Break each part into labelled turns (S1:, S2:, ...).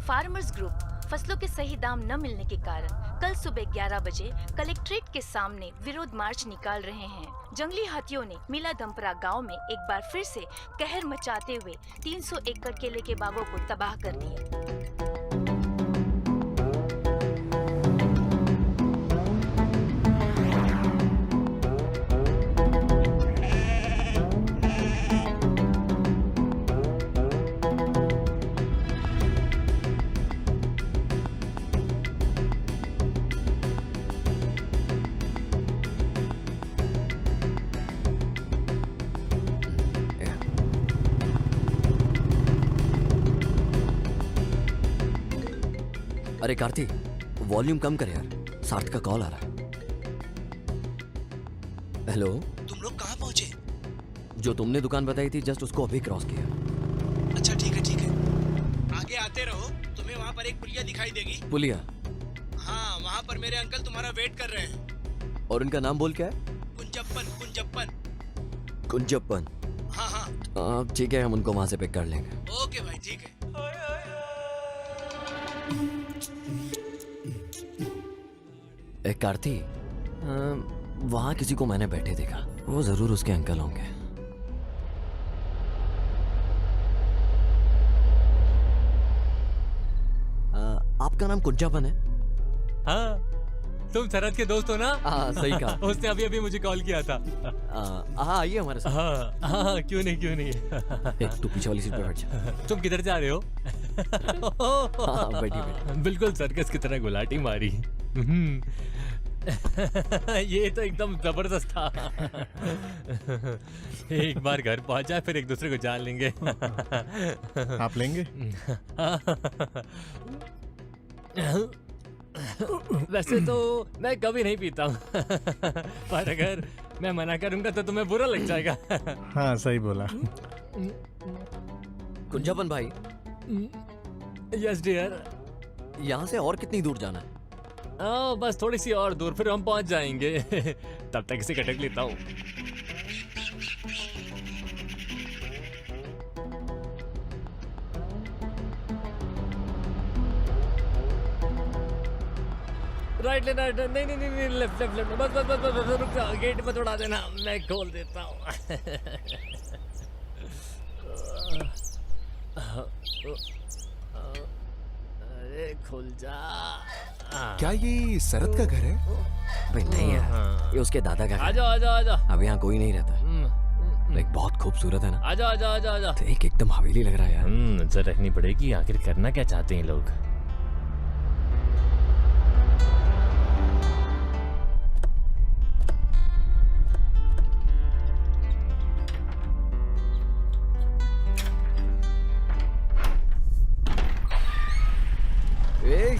S1: Farmers group फसलों के सही दाम न मिलने के कारण कल सुबह 11 बजे कलेक्ट्रेट के सामने विरोध मार्च निकाल रहे हैं। जंगली हाथियों ने मिलादमपरा गांव में एक बार फिर से कहर मचाते हुए 300 एकड़ केले के बागों को तबाह कर दिया।
S2: अरे कार्तिक, वॉल्यूम कम कर यार, सार्थ का कॉल आ रहा है। हेलो,
S3: तुम लोग कहाँ पहुँचे?
S2: जो तुमने दुकान बताई थी जस्ट उसको अभी क्रॉस किया।
S3: अच्छा ठीक है आगे आते रहो, तुम्हें वहाँ पर एक पुलिया दिखाई देगी।
S2: पुलिया?
S3: हाँ, वहाँ पर मेरे अंकल तुम्हारा वेट कर रहे हैं।
S2: और उनका नाम बोल क्या है? कुंजप्पन।
S3: हाँ
S2: ठीक है, हम उनको वहाँ से पिक कर लेंगे।
S3: ओके भाई, ठीक है।
S2: कार्ती, वहाँ किसी को मैंने बैठे देखा, वो जरूर उसके अंकल होंगे। आपका नाम कुंजापन है?
S4: हाँ, तुम शरद के दोस्त हो ना?
S2: हाँ, सही कहा।
S4: उसने अभी मुझे कॉल किया था।
S2: हाँ, आइए हमारे साथ।
S4: हाँ, क्यों नहीं।
S2: तू पीछे वाली सीट पे बैठ जा।
S4: तुम किधर जा रहे हो?
S2: हाँ, बैठिए।
S4: बिल्कुल सर्कस की तरह गुलाटी मारी। ये तो एकदम जबरदस्त था। एक बार घर पहुंच जाए फिर एक दूसरे को जान लेंगे।
S5: आप लेंगे?
S4: वैसे तो मैं कभी नहीं पीता हूँ, पर अगर मैं मना करूंगा तो तुम्हें बुरा लग जाएगा।
S5: हाँ, सही बोला।
S2: कुंजापन भाई।
S4: Yes dear.
S2: यहाँ से और कितनी दूर जाना है?
S4: बस थोड़ी सी और दूर, फिर हम पहुंच जाएंगे। तब तक इसे कटक लेता हूँ। राइट नहीं, लेफ्ट बस रुक जा, गेट पर तोड़ा देना, मैं खोल देता हूँ। अरे खुल जा।
S5: क्या ये शरद का घर है?
S2: भाई नहीं है, ये उसके दादा का घर है।
S4: आजा।
S2: अब यहाँ कोई नहीं रहता। लाइक बहुत खूबसूरत है ना?
S4: आजा।
S2: देख, एकदम हवेली लग रहा है यार।
S4: नजर रखनी पड़ेगी, आखिर करना क्या चाहते हैं लोग।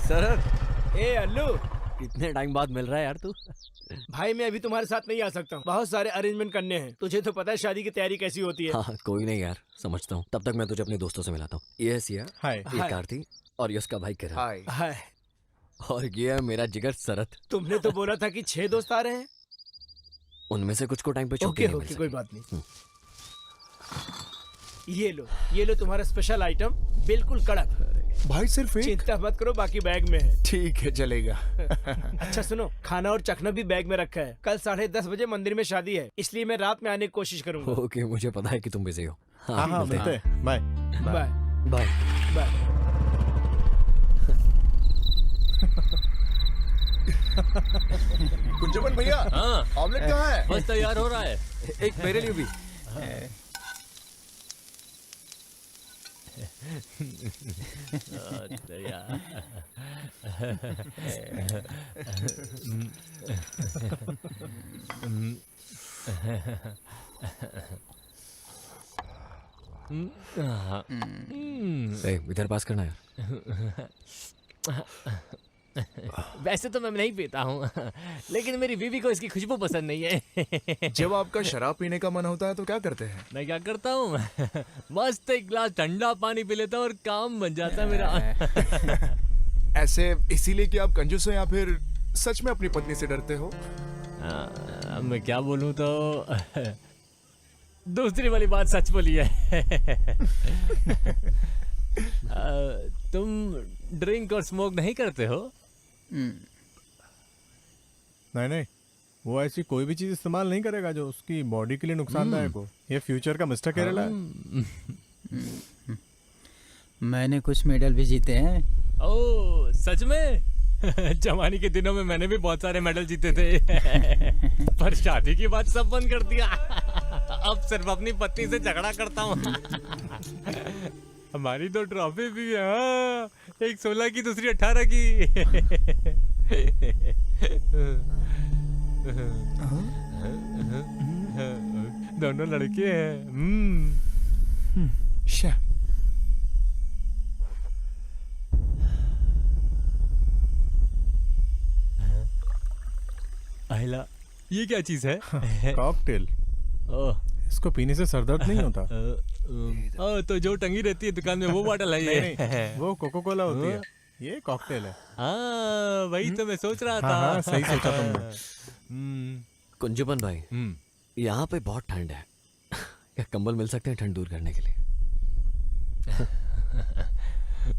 S2: शरद।
S3: अल्लू,
S2: इतने टाइम बाद मिल रहा है यार तू।
S3: भाई मैं अभी तुम्हारे साथ नहीं आ सकता हूँ, बहुत सारे अरेंजमेंट करने हैं। तुझे तो पता है शादी की तैयारी कैसी होती है।
S2: हाँ, कोई नहीं यार, समझता हूँ। तब तक मैं तुझे अपने दोस्तों से मिलाता हूँ। ये सिया,
S5: हाय।
S2: ये कार्ती और ये उसका भाई किरण।
S3: हाय।
S2: और ये है मेरा जिगर शरद।
S3: तुमने तो बोला था कि 6 दोस्त आ रहे हैं।
S2: उनमें से कुछ को टाइम पे छुट्टी नहीं मिल सकी।
S3: कोई बात नहीं। ये लो तुम्हारा स्पेशल आइटम, बिल्कुल कड़क।
S5: भाई सिर्फ एक?
S3: चिंता मत करो, बाकी बैग में है।
S5: ठीक है, चलेगा।
S3: अच्छा सुनो, खाना और चखना भी बैग में रखा है। कल 10:30 बजे मंदिर में शादी है, इसलिए मैं रात में आने की कोशिश करूंगा।
S2: ओके, मुझे पता है कि तुम बिजी हो।
S5: हाँ, मिलते हैं। बाय।
S3: बाय।
S5: कुंजपन भैया, ऑमलेट कहाँ है?
S4: बस तैयार हो रहा है।
S2: एक मेरे लिए भी। इधर पास करना यार।
S4: वैसे तो मैं नहीं पीता हूँ, लेकिन मेरी बीवी को इसकी खुशबू पसंद नहीं है।
S5: जब आपका शराब पीने का मन होता है तो क्या करते हैं?
S4: मैं क्या करता हूँ, मस्त एक गिलास ठंडा पानी पी लेता हूँ और काम बन जाता है मेरा।
S5: ऐसे इसीलिए कि आप कंजूस हो या फिर सच में अपनी पत्नी से डरते हो?
S4: मैं क्या बोलूँ तो दूसरी वाली बात सच बोली है। तुम ड्रिंक और स्मोक नहीं करते हो?
S6: नहीं नहीं, वो ऐसी कोई भी चीज इस्तेमाल नहीं करेगा जो उसकी बॉडी के लिए नुकसानदायक हो। ये फ्यूचर का मिस्टर केरला है।
S7: मैंने कुछ मेडल भी जीते हैं।
S4: ओह सच में? जवानी के दिनों में मैंने भी बहुत सारे मेडल जीते थे। पर शादी के बाद सब बंद कर दिया। अब सिर्फ अपनी पत्नी से झगड़ा करता हूँ। हमारी 2 ट्रॉफी भी है, हाँ। एक 16 की, दूसरी 18 की। दोनों लड़के हैं।
S5: शा
S4: आहिला, ये क्या चीज है?
S6: कॉकटेल।
S4: ओह,
S6: इसको पीने से सर दर्द नहीं होता।
S4: तो जो टंगी रहती है दुकान में वो बॉटल है ये?
S6: नहीं, वो कोको कोला होती है, ये कॉकटेल है।
S4: हाँ, वही तो मैं सोच रहा था।
S6: हाँ, हाँ, सही सोचा तुमने।
S2: कुंजुमन भाई, यहाँ पे बहुत ठंड है। क्या कंबल मिल सकते हैं ठंड दूर करने के लिए?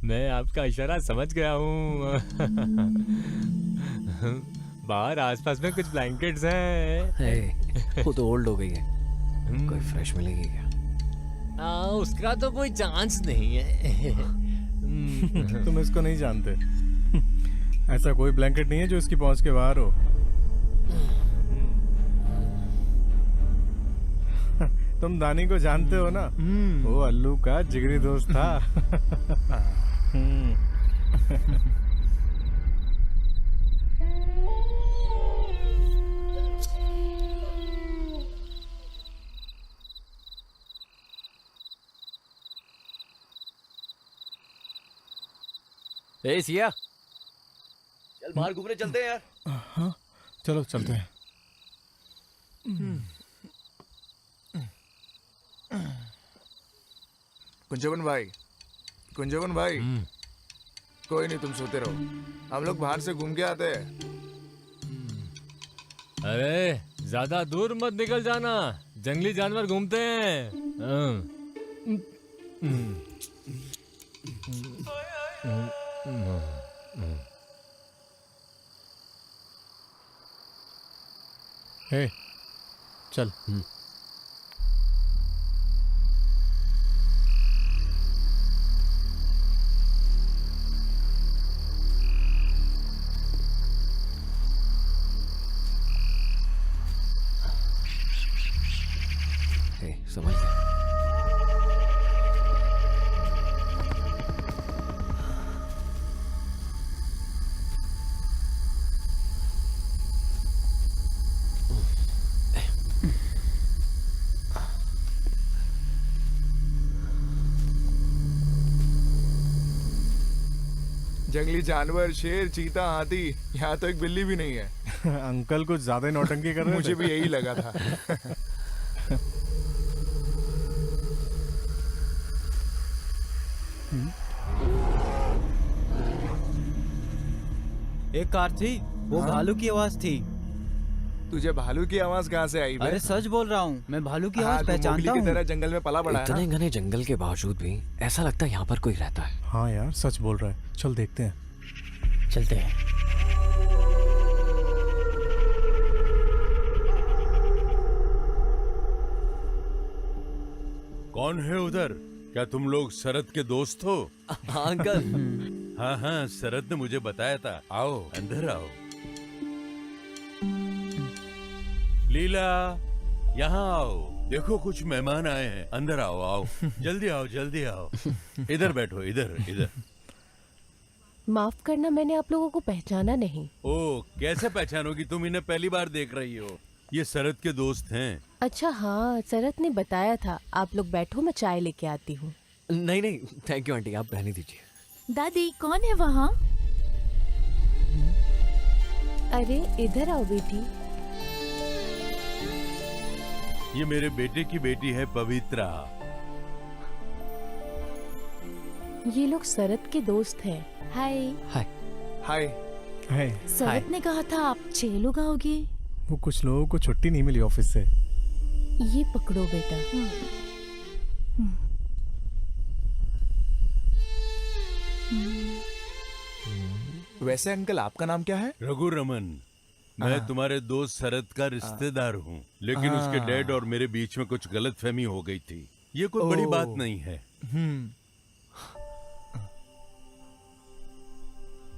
S4: मैं आपका इशारा समझ गया हूँ। बाहर आसपास में कुछ ब्लैंकेट्स हैं।
S2: वो तो ओल्ड हो गई है, कोई फ्रेश मिलेगी क्या?
S4: उसका तो कोई चांस नहीं है।
S6: तुम इसको नहीं जानते। ऐसा कोई ब्लैंकेट नहीं है जो इसकी पहुंच के बाहर हो। तुम दानी को जानते हो ना? वो अल्लू का जिगरी दोस्त था।
S2: ए सिया, चल बाहर घूमने चलते हैं यार।
S6: हाँ, चलो चलते हैं।
S5: कुंजवन भाई, कुंजवन भाई, कोई नहीं, तुम सोते रहो, हम लोग बाहर से घूम के आते हैं।
S4: अरे ज्यादा दूर मत निकल जाना, जंगली जानवर घूमते हैं।
S6: हे, चल।
S2: समझ गया।
S5: जंगली जानवर, शेर, चीता, हाथी, यहाँ तो एक बिल्ली भी नहीं है।
S6: अंकल कुछ ज्यादा ही नौटंकी कर रहे थे।
S5: मुझे भी यही लगा था।
S7: एक कार थी, वो भालू की आवाज थी।
S5: तुझे भालू की आवाज कहाँ से आई?
S7: अरे सच बोल रहा हूँ, मैं भालू की
S5: हाँ,
S7: आवाज
S5: तू मोगली
S7: पहचानता
S5: की
S7: हूँ।
S5: तरह जंगल में पला बड़ा है।
S2: इतने घने जंगल के बावजूद भी ऐसा लगता है यहाँ पर कोई रहता है।
S6: हाँ यार, सच बोल रहा है। चल देखते हैं।
S7: चलते हैं।
S8: कौन है उधर? क्या तुम लोग शरद के दोस्त हो?
S2: हाँ अंकल।
S8: हाँ हाँ, शरद ने मुझे बताया था। आओ अंदर आओ। लीला, यहाँ आओ। देखो कुछ मेहमान आए हैं। अंदर आओ, आओ। जल्दी आओ, जल्दी आओ। इधर बैठो, इधर इधर।
S9: माफ करना, मैंने आप लोगों को पहचाना नहीं।
S8: ओ, कैसे पहचानोगी? तुम इन्हें पहली बार देख रही हो। ये शरद के दोस्त हैं।
S9: अच्छा हाँ, शरद ने बताया था। आप लोग बैठो, मैं चाय लेके आती हूँ।
S2: नहीं नहीं, थैंक यू आंटी, आप रहने दीजिए।
S1: दादी कौन है वहाँ?
S9: अरे इधर आओ बेटी।
S8: ये मेरे बेटे की बेटी है पवित्रा।
S9: ये लोग शरद के दोस्त हैं। हाय।
S2: हाय।
S5: हाय।
S6: हाय।
S1: शरद ने कहा था आप 6 लोग आओगे।
S6: वो कुछ लोगों को छुट्टी नहीं मिली ऑफिस से।
S9: ये पकड़ो बेटा।
S5: वैसे अंकल आपका नाम क्या है?
S8: रघु रमन। मैं तुम्हारे दोस्त शरद का रिश्तेदार हूँ, लेकिन उसके डैड और मेरे बीच में कुछ गलतफहमी हो गई थी। ये कोई बड़ी बात नहीं है।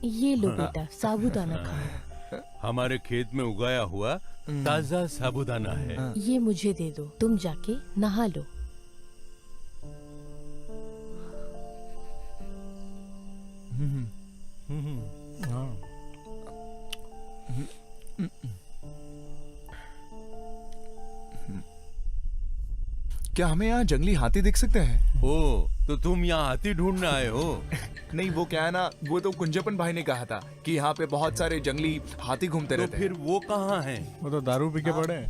S9: ये लो बेटा, साबूदाना खाओ।
S8: हमारे खेत में उगाया हुआ ताजा साबूदाना है।
S9: ये मुझे दे दो, तुम जाके नहा लो।
S5: क्या हमें यहाँ जंगली हाथी दिख सकते हैं?
S8: ओ, तो तुम यहाँ हाथी ढूंढने आए हो?
S5: नहीं, वो क्या है ना, वो तो कुंजपन भाई ने कहा था कि यहाँ पे बहुत सारे जंगली हाथी घूमते
S8: तो
S5: रहते
S8: फिर वो कहाँ हैं?
S6: वो तो दारू पी के पड़े हैं।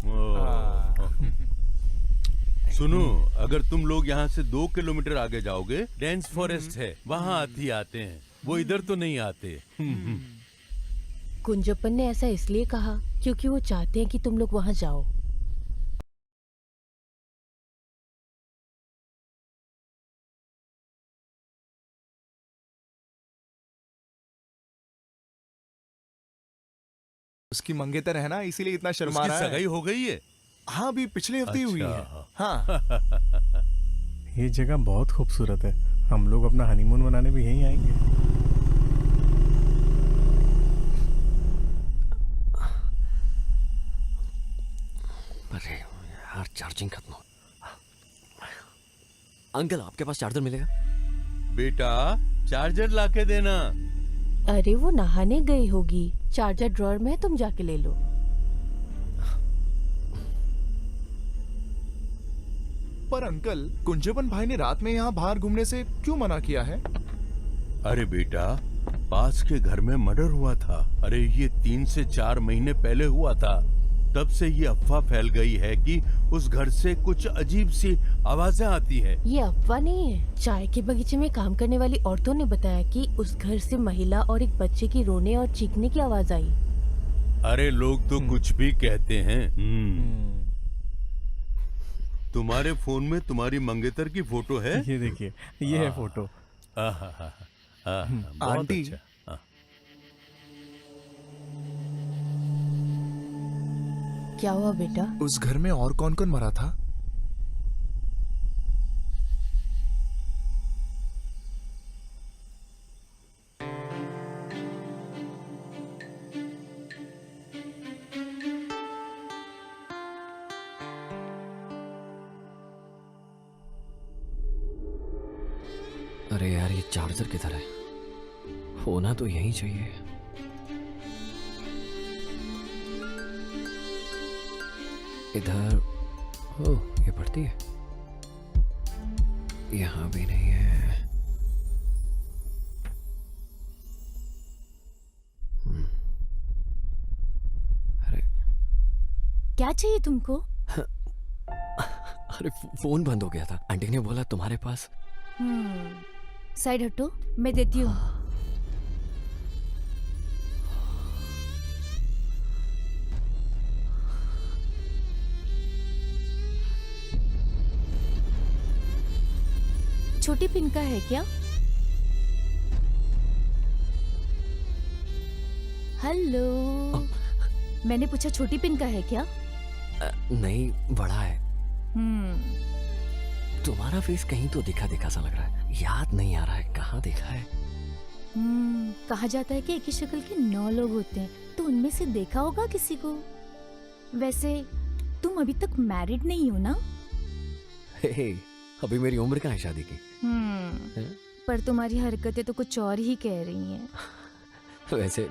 S8: सुनो, अगर तुम लोग यहाँ से 2 किलोमीटर आगे जाओगे, डेंस फॉरेस्ट है, वहाँ हाथी आते हैं। वो इधर तो नहीं आते।
S9: कुंजपन ने ऐसा इसलिए कहा क्योंकि वो चाहते हैं कि तुम लोग वहाँ जाओ।
S5: उसकी मंगेतर है ना, इसीलिए इतना शर्मा
S8: उसकी
S5: रहा है।
S8: सगाई हो गई है?
S5: हाँ, अभी पिछले हफ्ते ही हुई है।
S8: अच्छा।
S5: हाँ।
S6: ये जगह बहुत खूबसूरत है, हम लोग अपना हनीमून मनाने भी यहीं आएंगे।
S2: अरे यार, चार्जिंग खत्म हो। अंकल, आपके पास चार्जर मिलेगा?
S8: बेटा, चार्जर लाके देना।
S9: अरे वो नहाने गई होगी, चार्जर ड्रॉअर में है, तुम जाके ले लो।
S5: पर अंकल, कुंजपन भाई ने रात में यहाँ बाहर घूमने से क्यों मना किया है?
S8: अरे बेटा, पास के घर में मर्डर हुआ था। अरे ये 3 से 4 महीने पहले हुआ था। तब से ये अफवाह फैल गई है कि उस घर से कुछ अजीब सी आवाजें आती है।
S9: ये अफवाह नहीं है, चाय के बगीचे में काम करने वाली औरतों ने बताया कि उस घर से महिला और एक बच्चे की रोने और चीखने की आवाज आई।
S8: अरे लोग तो कुछ भी कहते हैं। तुम्हारे फोन में तुम्हारी मंगेतर की फोटो है?
S6: ये देखिए, ये है फोटो।
S8: बहुत
S5: आंटी।
S8: अच्छा। हाँ।
S9: क्या हुआ बेटा?
S5: उस घर में और कौन कौन मरा था?
S2: अरे यार, ये चार्जर किधर है? होना तो यहीं चाहिए। इधर। ओह, ये पड़ती है। यहाँ भी नहीं है। अरे
S1: क्या चाहिए तुमको?
S2: अरे, फोन बंद हो गया था। आंटी ने बोला तुम्हारे पास।
S1: साइड हटो, मैं देती हूँ। छोटी पिन का है क्या? हेलो, मैंने पूछा छोटी पिन का है क्या?
S2: नहीं, बड़ा है। तुम्हारा फेस कहीं तो दिखा दिखा सा लग रहा है। याद नहीं आ रहा है, कहाँ देखा है?
S1: कहा जाता है कि एक ही शक्ल के 9 लोग होते हैं, तो उनमें से देखा होगा किसी को। वैसे तुम अभी तक मैरिड नहीं हो ना?
S2: हे, अभी मेरी उम्र कहाँ है शादी की?
S1: पर तुम्हारी हरकतें तो कुछ और ही कह रही हैं।
S2: वैसे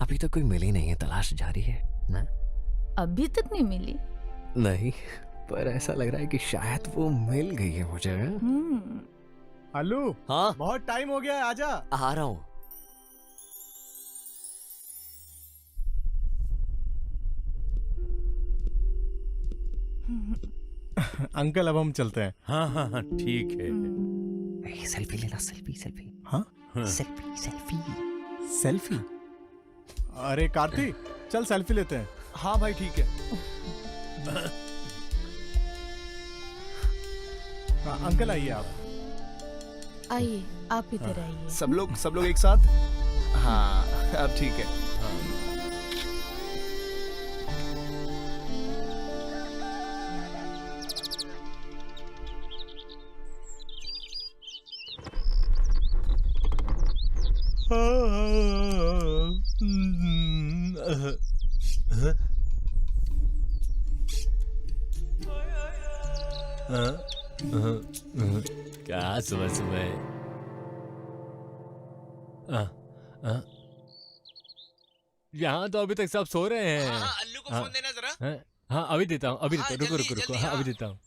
S2: अभी तक कोई मिली नहीं है, तलाश जारी है ना?
S1: अभी तक नहीं मिली?
S2: नहीं, पर ऐसा लग रहा है कि शायद वो मिल गई है मुझे।
S6: आलू,
S2: हाँ,
S6: बहुत टाइम हो गया है, आजा।
S2: आ रहा हूँ।
S6: अंकल, अब हम चलते हैं।
S8: हाँ हाँ हाँ, ठीक है।
S2: सेल्फी लेना, सेल्फी सेल्फी।
S6: हाँ,
S2: सेल्फी सेल्फी
S6: सेल्फी। अरे कार्तिक, चल सेल्फी लेते हैं।
S5: हाँ भाई, ठीक है।
S6: अंकल आइए आप।
S9: आइए, आप इधर आइए।
S5: सब लोग एक साथ। हाँ अब ठीक है।
S4: क्या सुबह सुबह। यहाँ तो अभी तक सब सो रहे हैं।
S3: अल्लू को फोन देना जरा।
S4: हाँ अभी देता हूँ, अभी देता हूँ, रुको रुको रुको, हाँ अभी देता हूँ।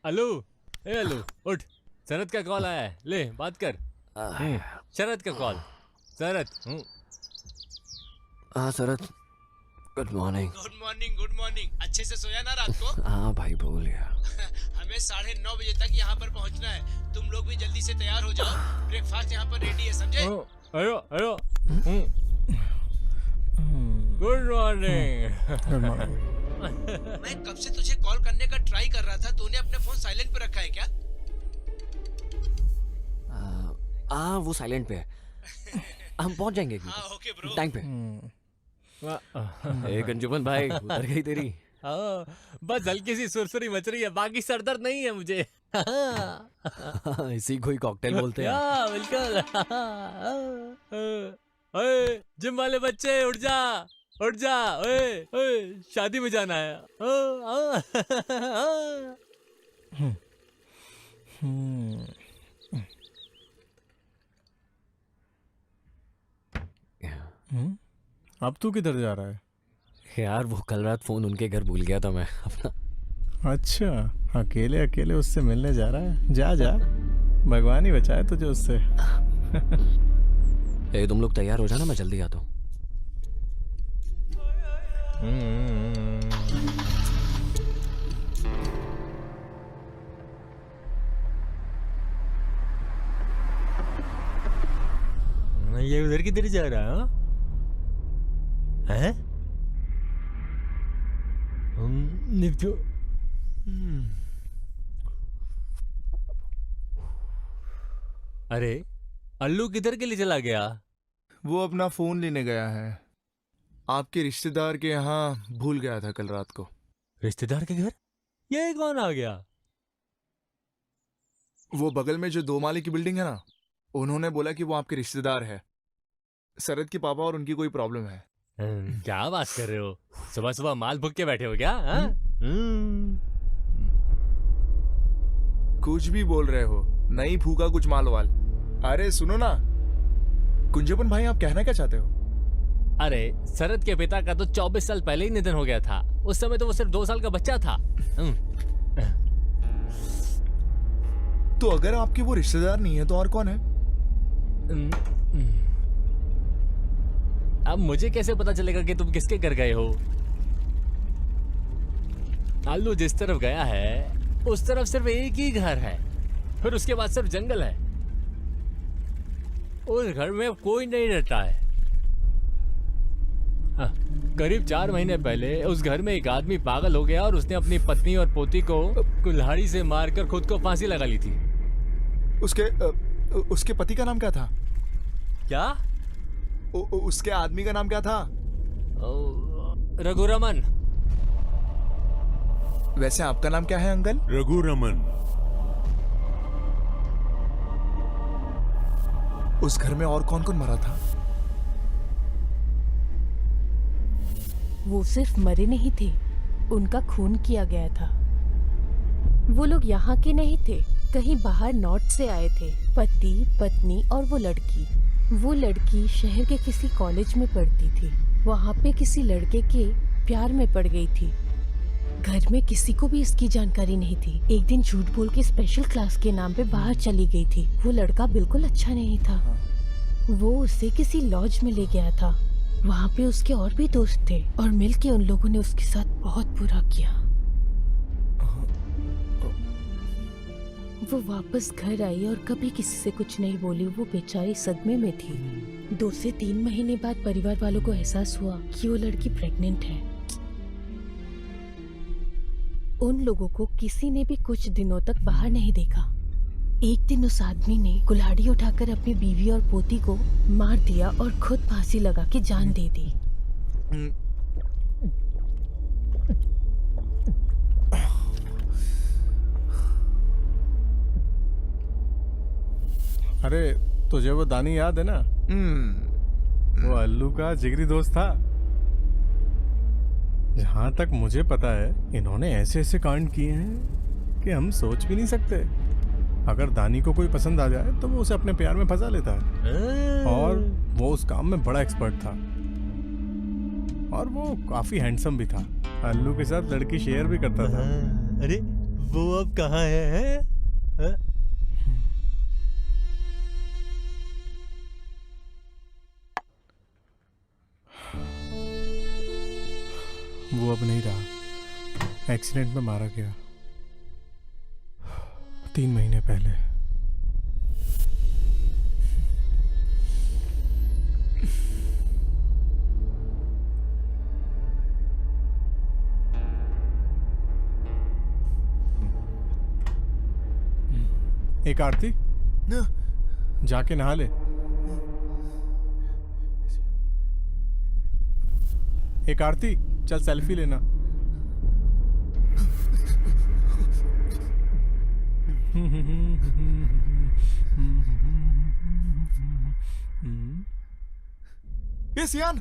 S4: अल्लू, ए अल्लू उठ, शरद का कॉल आया है, ले बात कर। शरद का कॉल। शरद।
S2: हाँ Sharad, good morning.
S3: Good morning, good morning. अच्छे से सोया ना रात को?
S2: हाँ भाई बोल यार।
S3: हमें 9:30 बजे तक यहाँ पर पहुँचना है। तुम लोग भी जल्दी से तैयार हो जाओ, ब्रेकफास्ट यहाँ पर रेडी है, समझे?
S4: अयो अयो। Good morning.
S3: मैं कब से तुझे कॉल करने का ट्राई कर रहा था, तूने अपने फोन साइलेंट पे रखा है क्या?
S2: वो साइलेंट पे है। हम पहुंच जाएंगे
S3: ओके ब्रो।
S2: टाइम पे। ए कंजुमन भाई, उतर गई तेरी।
S4: बस हल्की सी सुरसुरी मच रही है, बाकी सर दर्द नहीं है मुझे।
S2: इसी को ही कॉकटेल बोलते हैं।
S4: बिल्कुल। ओए जिम वाले बच्चे उठ जा, उठ जा। ओए ओए शादी में जाना है।
S6: अब तू किधर जा रहा है?
S2: यार वो कल रात फोन उनके घर भूल गया था मैं अपना।
S6: अच्छा, अकेले अकेले उससे मिलने जा रहा है? जा जा, भगवान ही बचाए तुझे उससे।
S2: ए तुम लोग तैयार हो जाना, मैं जल्दी आता हूँ।
S4: ये उधर किधर जा रहा है? निपटो। अरे अल्लू किधर के लिए चला गया?
S5: वो अपना फोन लेने गया है। आपके रिश्तेदार के यहाँ भूल गया था कल रात को।
S4: रिश्तेदार के घर? ये कौन आ गया?
S5: वो बगल में जो 2 माले की बिल्डिंग है ना, उन्होंने बोला कि वो आपके रिश्तेदार है। शरद के पापा और उनकी कोई प्रॉब्लम है।
S4: क्या बात कर रहे हो? सुबह सुबह माल भुग के बैठे हो क्या?
S5: कुछ भी बोल रहे हो, नहीं फूका कुछ माल वाल। अरे सुनो ना कुंजपन भाई, आप कहना क्या चाहते हो?
S4: अरे शरद के पिता का तो 24 साल पहले ही निधन हो गया था। उस समय तो वो सिर्फ 2 साल का बच्चा था।
S5: तो अगर आपके वो रिश्तेदार नहीं है तो और कौन है?
S4: अब मुझे कैसे पता चलेगा कि तुम किसके घर गए हो? आलू जिस तरफ गया है उस तरफ सिर्फ एक ही घर है, फिर उसके बाद सिर्फ जंगल है। उस घर में कोई नहीं रहता है। करीब 4 महीने पहले उस घर में एक आदमी पागल हो गया और उसने अपनी पत्नी और पोती को कुल्हाड़ी से मारकर खुद को फांसी लगा ली थी।
S5: उसके पति का नाम क्या था?
S4: क्या?
S5: उसके आदमी का नाम क्या था?
S4: रघुरमन।
S5: वैसे आपका नाम क्या है अंकल?
S8: रघुरमन।
S5: उस घर में और कौन कौन मरा था?
S9: वो सिर्फ मरे नहीं थे, उनका खून किया गया था। वो लोग यहाँ के नहीं थे, कहीं बाहर नॉर्थ से आए थे। पति, पत्नी और वो लड़की शहर के किसी कॉलेज में पढ़ती थी। वहाँ पे किसी लड़के के प्यार में पड़ गई थी। घर में किसी को भी इसकी जानकारी नहीं थी। एक दिन झूठ बोल के स्पेशल क्लास के नाम पे बाहर चली गई थी। वो लड़का बिल्कुल अच्छा नहीं था। वो उसे किसी लॉज में ले गया था। वहाँ पे उसके और भी दोस्त थे और मिलके उन लोगों ने उसके साथ बहुत बुरा किया। वो वापस घर आई और कभी किसी से कुछ नहीं बोली। वो बेचारी सदमे में थी। 2 से 3 महीने बाद परिवार वालों को एहसास हुआ कि वो लड़की प्रेग्नेंट है। उन लोगों को किसी ने भी कुछ दिनों तक बाहर नहीं देखा। एक दिन उस आदमी ने कुल्हाड़ी उठाकर अपनी बीवी और पोती को मार दिया और खुद फांसी लगा के जान दे दी।
S6: अरे तुझे वो दानी याद है ना? वो अल्लू का जिगरी दोस्त था। जहां तक मुझे पता है इन्होंने ऐसे ऐसे कांड किए हैं कि हम सोच भी नहीं सकते। अगर दानी को कोई पसंद आ जाए तो वो उसे अपने प्यार में फंसा लेता है। और वो उस काम में बड़ा एक्सपर्ट था और वो काफी हैंडसम भी था। अल्लू के साथ लड़की शेयर भी करता था।
S4: अरे वो अब कहाँ है?
S6: वो अब नहीं रहा, एक्सीडेंट में मारा गया 3 महीने पहले। एक आरती जाके नहा ले। एक आरती चल सेल्फी लेना।
S5: ये सियान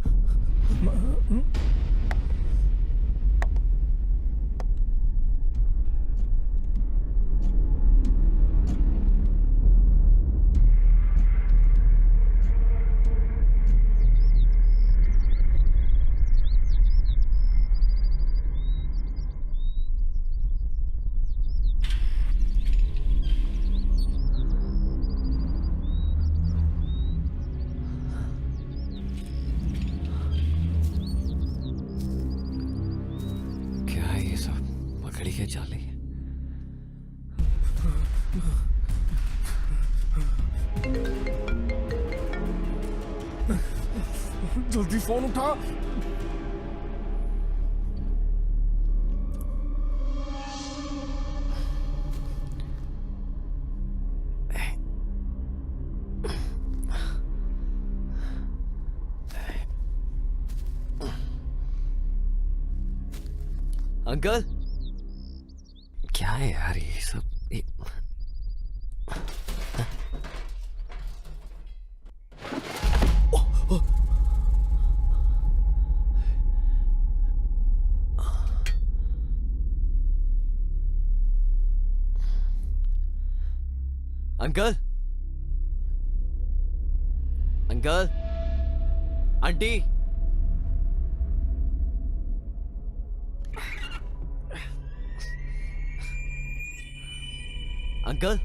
S6: जल्दी फोन उठा।
S2: अंकल क्या है यार ये सब? अंकल अंकल आंटी अंकल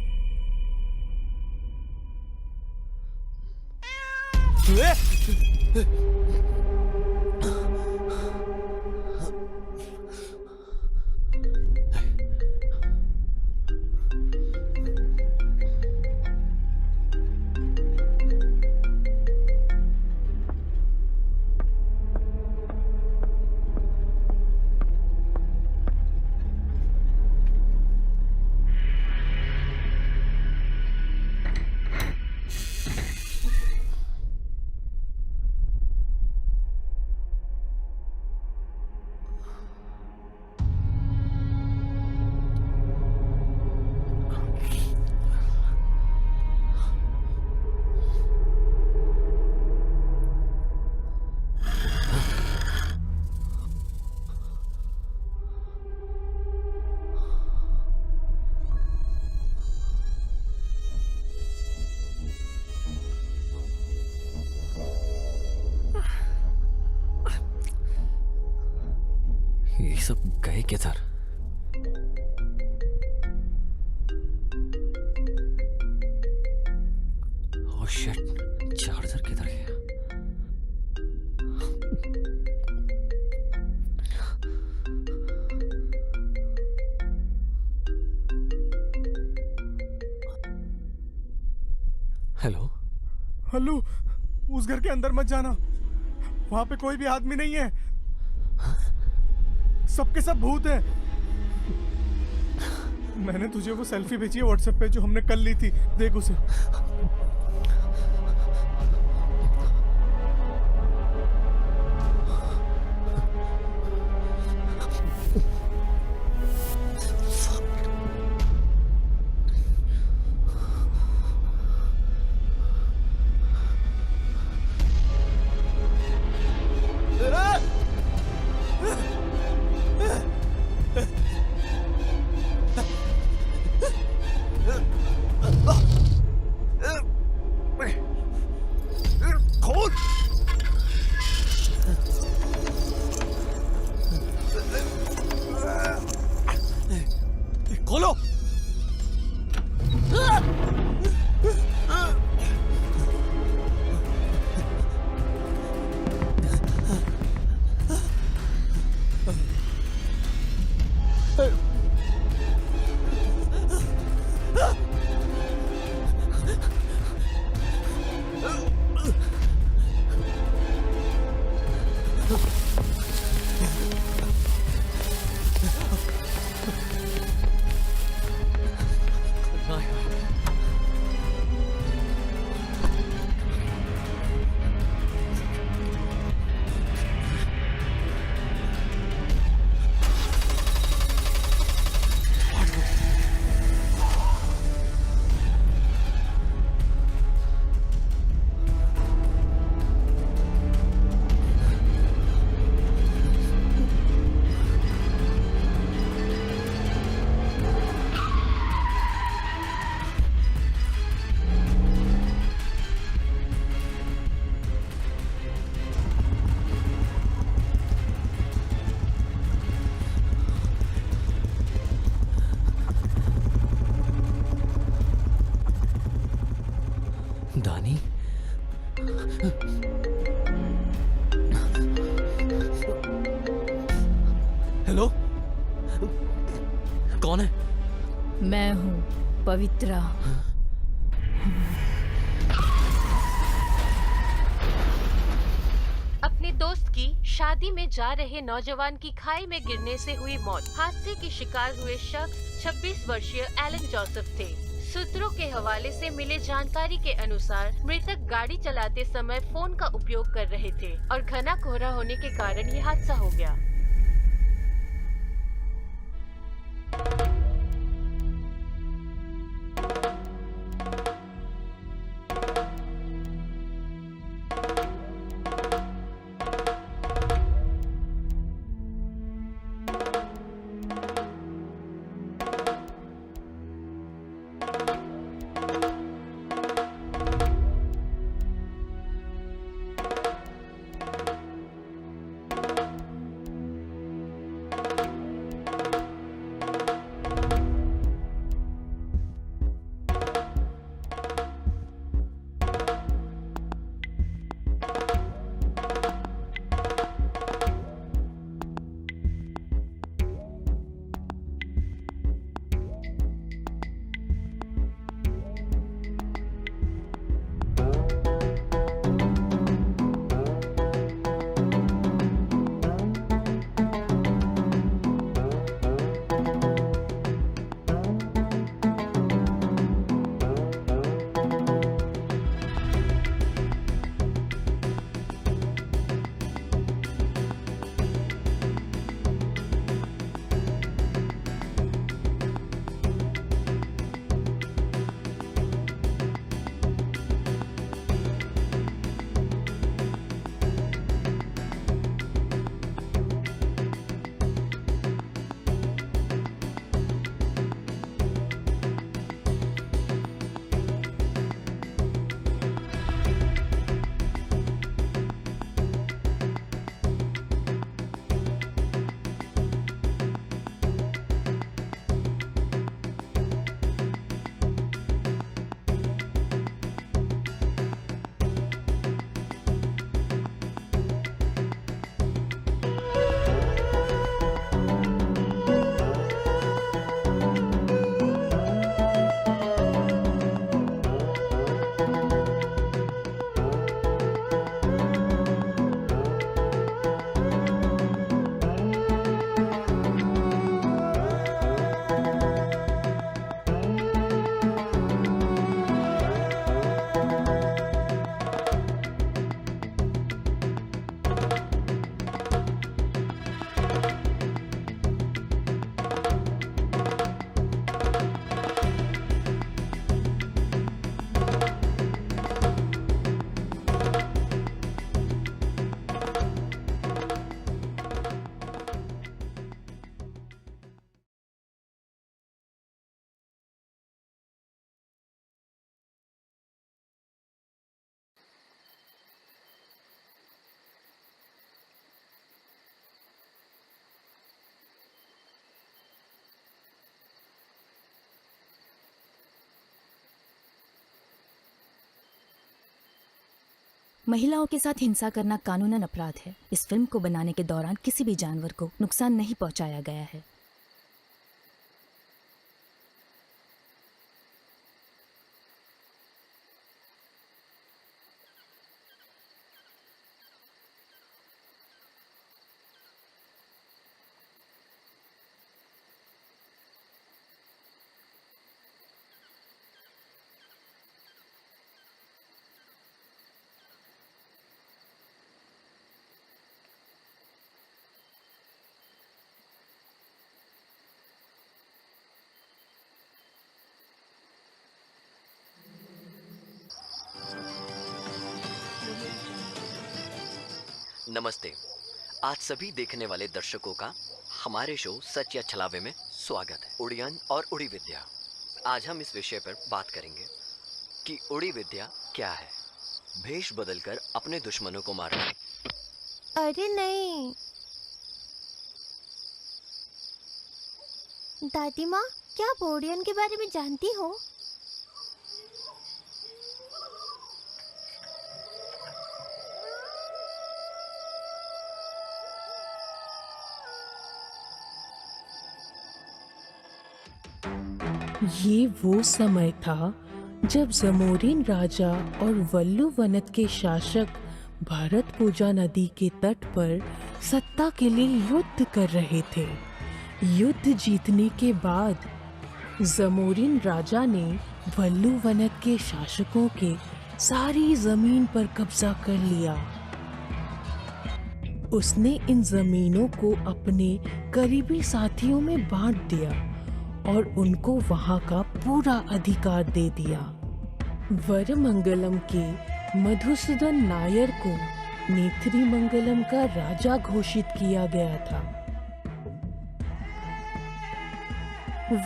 S2: ये सब गए किधर? ओह शिट, चार्जर किधर गया? हेलो
S6: हल्लू, उस घर के अंदर मत जाना, वहां पे कोई भी आदमी नहीं है। सबके सब भूत हैं। मैंने तुझे वो सेल्फी भेजी है व्हाट्सएप पे जो हमने कल ली थी, देख उसे।
S2: खोलो। दानी, हेलो, कौन है?
S1: मैं हूँ पवित्रा।
S9: अपने दोस्त की शादी में जा रहे नौजवान की खाई में गिरने से हुई मौत। हादसे की शिकार हुए शख्स 26 वर्षीय एलन जोसेफ थे। सूत्रों के हवाले से मिले जानकारी के अनुसार मृतक गाड़ी चलाते समय फोन का उपयोग कर रहे थे और घना कोहरा होने के कारण ये हादसा हो गया।
S1: महिलाओं के साथ हिंसा करना कानूनन अपराध है। इस फिल्म को बनाने के दौरान किसी भी जानवर को नुकसान नहीं पहुंचाया गया है।
S2: नमस्ते। आज सभी देखने वाले दर्शकों का हमारे शो सच या छलावे में स्वागत है। उड़ियन और उड़ी विद्या। आज हम इस विषय पर बात करेंगे कि उड़ी विद्या क्या है। भेष बदलकर अपने दुश्मनों को मारना।
S9: अरे नहीं दादी माँ, क्या आप ओडियन के बारे में जानती हो?
S10: ये वो समय था जब जमोरिन राजा और वल्लू वनत के शासक भारत पूजा नदी के तट पर सत्ता के लिए युद्ध कर रहे थे। युद्ध जीतने के बाद जमोरिन राजा ने वल्लू वनत के शासकों के सारी जमीन पर कब्जा कर लिया। उसने इन जमीनों को अपने करीबी साथियों में बांट दिया और उनको वहां का पूरा अधिकार दे दिया। वरमंगलम के मधुसूदन नायर को नेत्रीमंगलम का राजा घोषित किया गया था।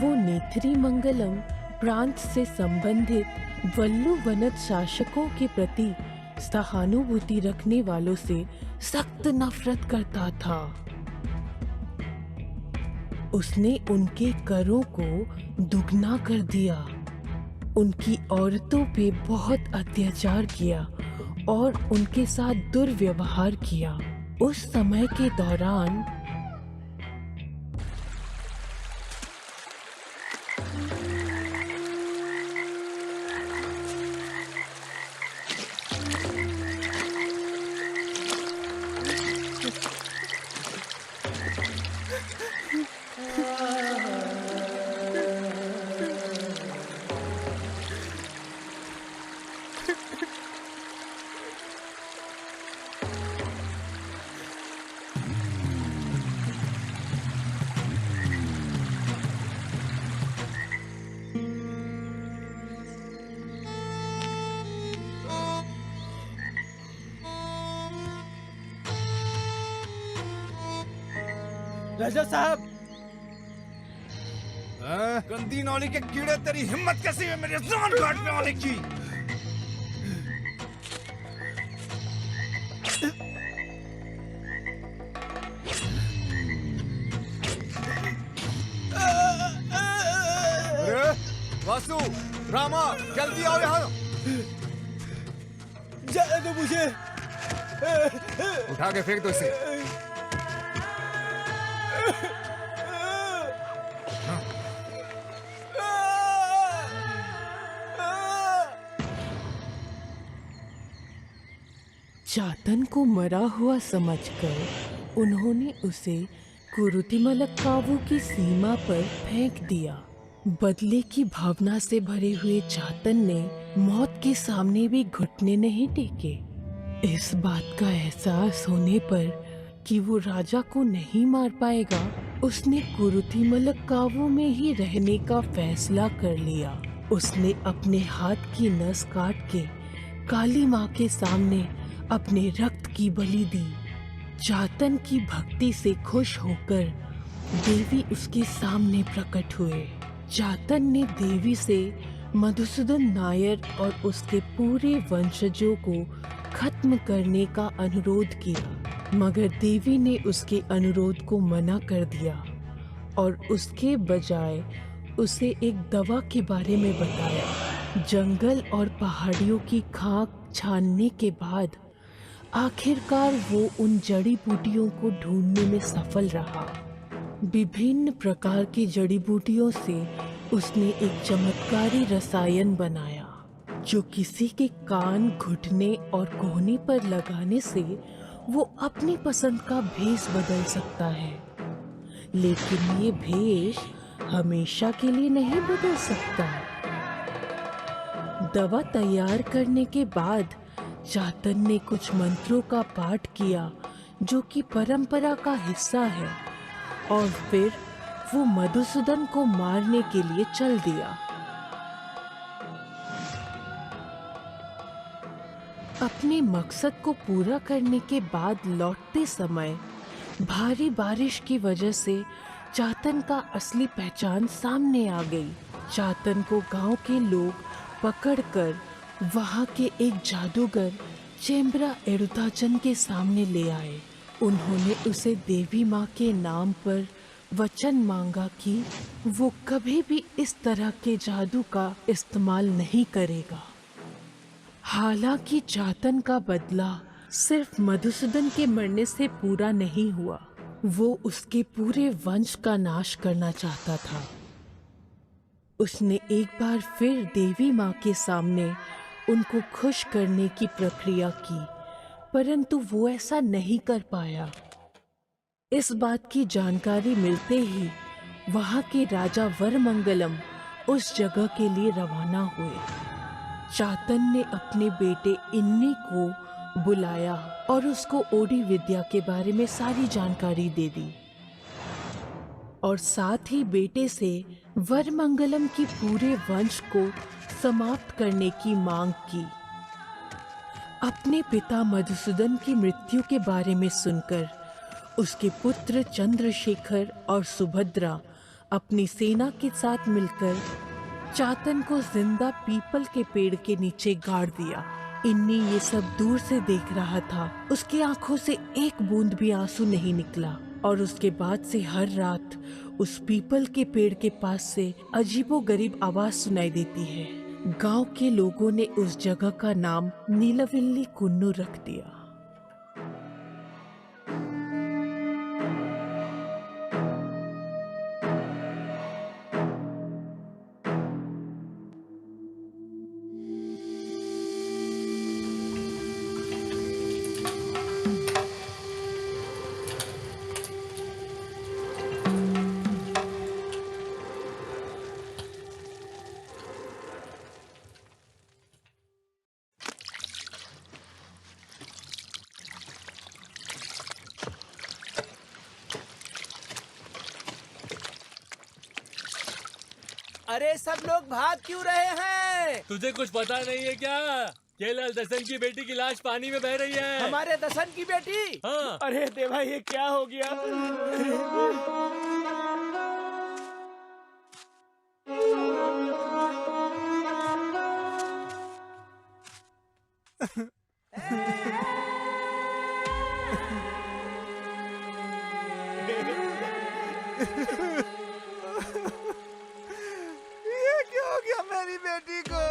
S10: वो नेत्रीमंगलम प्रांत से संबंधित वल्लू वनत शासकों के प्रति सहानुभूति रखने वालों से सख्त नफरत करता था। उसने उनके करों को दुगना कर दिया, उनकी औरतों पे बहुत अत्याचार किया और उनके साथ दुर्व्यवहार किया। उस समय के दौरान
S3: राजा साहब,
S5: गंदी नौली के कीड़े, तेरी हिम्मत कैसी है मेरे जान काट में आने की? अरे वासु, रामा, जल्दी आओ यहाँ।
S3: जाने दो मुझे।
S5: उठा के फेंक दो इसे।
S10: चातन को मरा हुआ समझकर उन्होंने उसे कुरुतिमलक कावू की सीमा पर फेंक दिया। बदले की भावना से भरे हुए चातन ने मौत के सामने भी घुटने नहीं टेके। इस बात का एहसास होने पर कि वो राजा को नहीं मार पाएगा, उसने कुरुतिमलक कावू में ही रहने का फैसला कर लिया। उसने अपने हाथ की नस काट के काली माँ के सामने अपने रक्त की बलि दी। चातन की भक्ति से खुश होकर देवी उसके सामने प्रकट हुए। चातन ने देवी से मधुसूदन नायर और उसके पूरे वंशजों को खत्म करने का अनुरोध किया, मगर देवी ने उसके अनुरोध को मना कर दिया और उसके बजाय उसे एक दवा के बारे में बताया। जंगल और पहाड़ियों की खाक छानने के बाद आखिरकार वो उन जड़ी बूटियों को ढूंढने में सफल रहा। विभिन्न प्रकार की जड़ी बूटियों से उसने एक चमत्कारी रसायन बनाया जो किसी के कान, घुटने और कोहनी पर लगाने से वो अपनी पसंद का भेष बदल सकता है, लेकिन ये भेष हमेशा के लिए नहीं बदल सकता। दवा तैयार करने के बाद चातन ने कुछ मंत्रों का पाठ किया जो कि परंपरा का हिस्सा है, और फिर वो मधुसूदन को मारने के लिए चल दिया। अपने मकसद को पूरा करने के बाद लौटते समय भारी बारिश की वजह से चातन का असली पहचान सामने आ गई। चातन को गांव के लोग पकड़कर वहां के एक जादूगर चेम्बरा एडुताचन के सामने ले आए। उन्होंने उसे देवी माँ के नाम पर वचन मांगा कि वो कभी भी इस तरह के जादू का इस्तेमाल नहीं करेगा। हालांकि चातन का बदला सिर्फ मधुसूदन के मरने से पूरा नहीं हुआ, वो उसके पूरे वंश का नाश करना चाहता था। उसने एक बार फिर देवी माँ के सामने उनको खुश करने की प्रक्रिया की, परंतु वो ऐसा नहीं कर पाया। इस बात की जानकारी मिलते ही वहाँ के राजा वरमंगलम उस जगह के लिए रवाना हुए। चातन ने अपने बेटे इन्नी को बुलाया और उसको ओडी विद्या के बारे में सारी जानकारी दे दी, और साथ ही बेटे से वरमंगलम की पूरे वंश को समाप्त करने की मांग की। अपने पिता मधुसूदन की मृत्यु के बारे में सुनकर उसके पुत्र चंद्रशेखर और सुभद्रा अपनी सेना के साथ मिलकर चातन को जिंदा पीपल के पेड़ के नीचे गाड़ दिया। इन्नी ये सब दूर से देख रहा था। उसकी आंखों से एक बूंद भी आंसू नहीं निकला, और उसके बाद से हर रात उस पीपल के पेड़ के पास से अजीबोगरीब आवाज सुनाई देती है। गांव के लोगों ने उस जगह का नाम नीलविल्ली कुन्नू रख दिया।
S3: अरे सब लोग भाग क्यों रहे हैं?
S4: तुझे कुछ पता नहीं है क्या? केलाल दसन की बेटी की लाश पानी में बह रही है।
S3: हमारे दसन की बेटी?
S4: हाँ।
S3: अरे देवा, ये क्या हो गया?
S5: ये क्या हो गया मेरी बेटी को?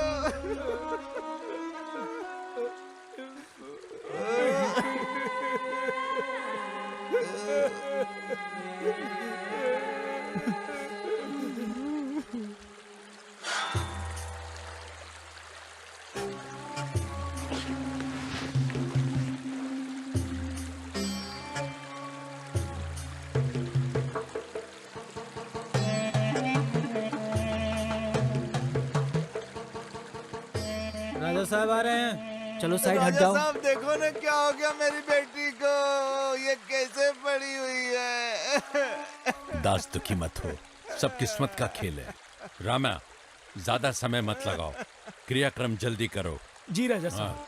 S7: राजा साहब आ रहे हैं, चलो साइड हट
S5: राजा
S7: जाओ।
S5: साहब देखो ना क्या हो गया मेरी बेटी को, ये कैसे पड़ी हुई है।
S8: दास दुखी मत हो, सब किस्मत का खेल है। रामा, ज्यादा समय मत लगाओ, क्रियाक्रम जल्दी करो।
S3: जी राजा साहब।
S8: हाँ।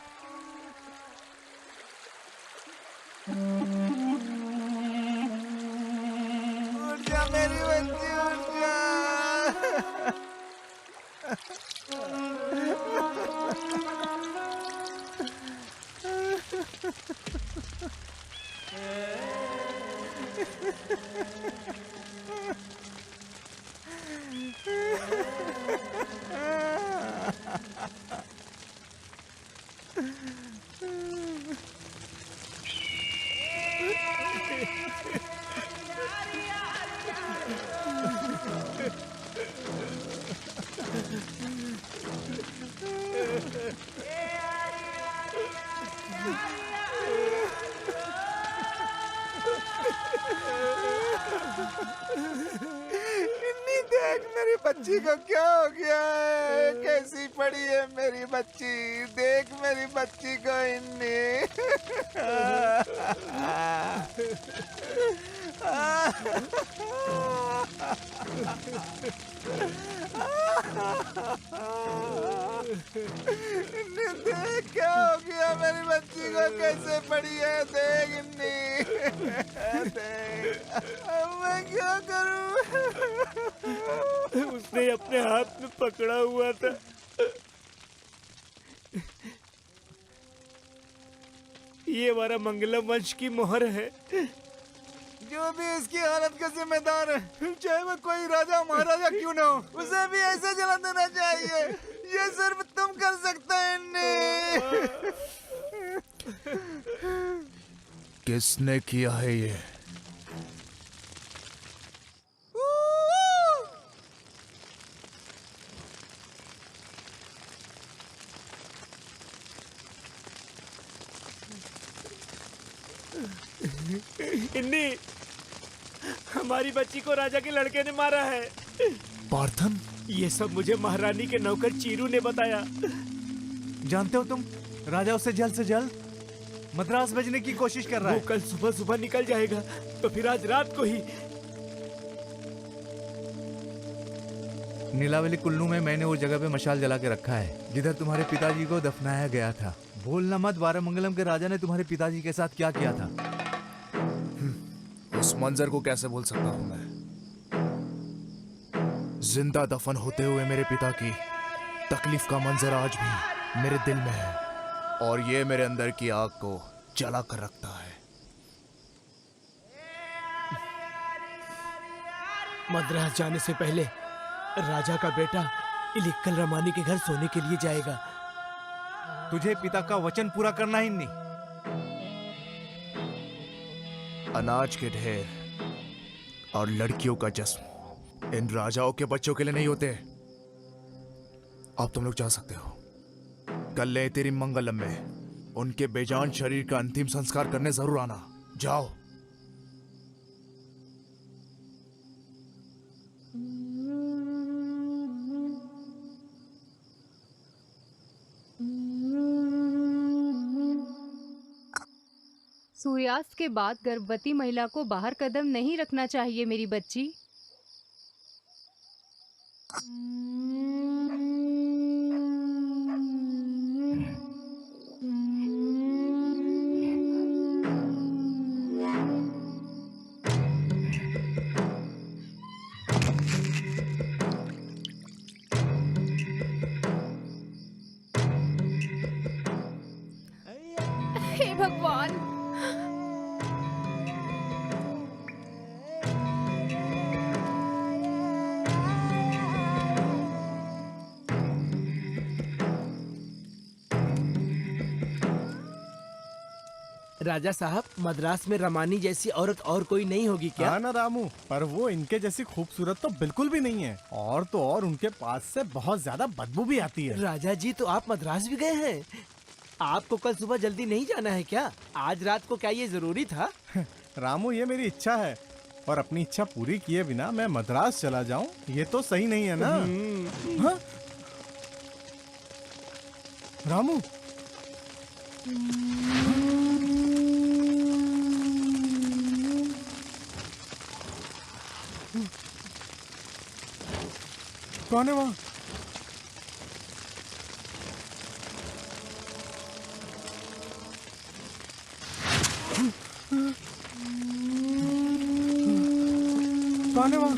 S5: उठ जा मेरी बच्ची, उठ जा। इन्नी देख मेरी बच्ची को क्या हो गया है, कैसी पड़ी है मेरी बच्ची, देख मेरी बच्ची को इन्नी। इन्नी देख क्या हो गया मेरी बच्ची को, कैसे पड़ी है, देख इन्नी, देख। अब मैं क्या करूं?
S3: उसने अपने हाथ में पकड़ा हुआ था। ये हमारा मंगलम वंश की मोहर है।
S5: जो भी इसकी हालत का जिम्मेदार है, चाहे वो कोई राजा महाराजा क्यों ना हो, उसे भी ऐसे जला देना चाहिए। ये सिर्फ तुम कर सकते हो इन्नी। किसने किया है ये?
S3: इन्नी, हमारी बच्ची को राजा के लड़के ने मारा है।
S5: पार्थन?
S3: ये सब मुझे महारानी के नौकर चीरू ने बताया।
S5: जानते हो तुम, राजा उसे जल्द से जल्द मद्रास भेजने की कोशिश कर रहा है।
S3: वो कल सुबह सुबह निकल जाएगा, तो फिर आज रात को ही।
S5: नीलावली कुल्लू में मैंने उस जगह पे मशाल जला के रखा है जिधर तुम्हारे पिताजी को दफनाया गया था। भूलना मत वारामंगलम के राजा ने तुम्हारे पिताजी के साथ क्या किया था। उस मंजर को कैसे भूल सकता हूँ मैं। जिंदा दफन होते हुए मेरे पिता की तकलीफ का मंजर आज भी मेरे दिल में है, और ये मेरे अंदर की आग को जला कर रखता है।
S3: मद्रास जाने से पहले राजा का बेटा इलिक्कल रमानी के घर सोने के लिए जाएगा।
S5: तुझे पिता का वचन पूरा करना ही नहीं। अनाज के ढेर और लड़कियों का जश्न इन राजाओं के बच्चों के लिए नहीं होते। अब तुम लोग जा सकते हो। कल ले तेरी मंगलम में उनके बेजान शरीर का अंतिम संस्कार करने जरूर आना। जाओ।
S11: सूर्यास्त के बाद गर्भवती महिला को बाहर कदम नहीं रखना चाहिए मेरी बच्ची।
S9: हे भगवान,
S3: राजा साहब, मद्रास में रमानी जैसी औरत और कोई नहीं होगी क्या?
S6: हाँ ना रामू, पर वो इनके जैसी खूबसूरत तो बिल्कुल भी नहीं है। और तो और उनके पास से बहुत ज्यादा बदबू भी आती है।
S3: राजा जी, तो आप मद्रास भी गए हैं? आपको कल सुबह जल्दी नहीं जाना है क्या? आज रात को क्या ये जरूरी था?
S6: रामू, ये मेरी इच्छा है, और अपनी इच्छा पूरी किए बिना मैं मद्रास चला जाऊं, ये तो सही नहीं है ना। हाँ? रामू, कौन है वहाँ? कौन है वहाँ?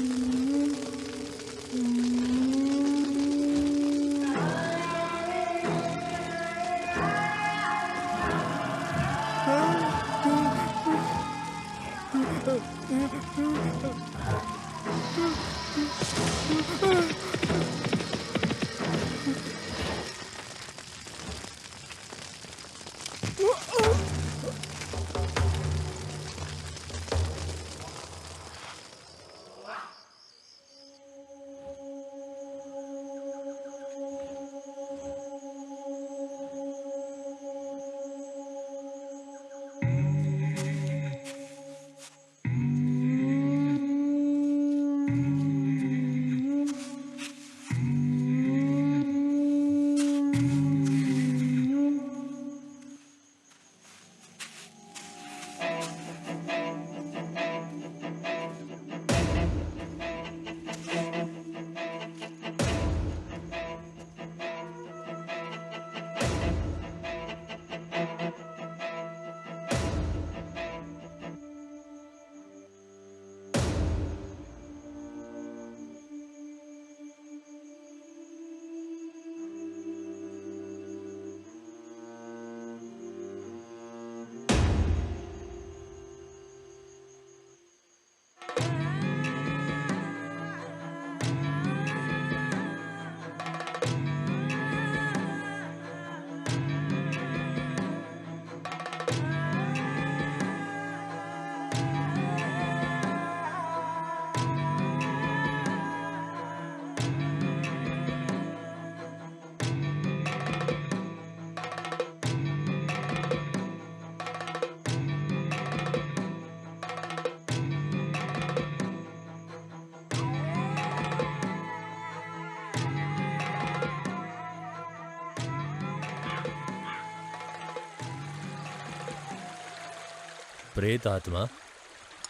S4: प्रेत आत्मा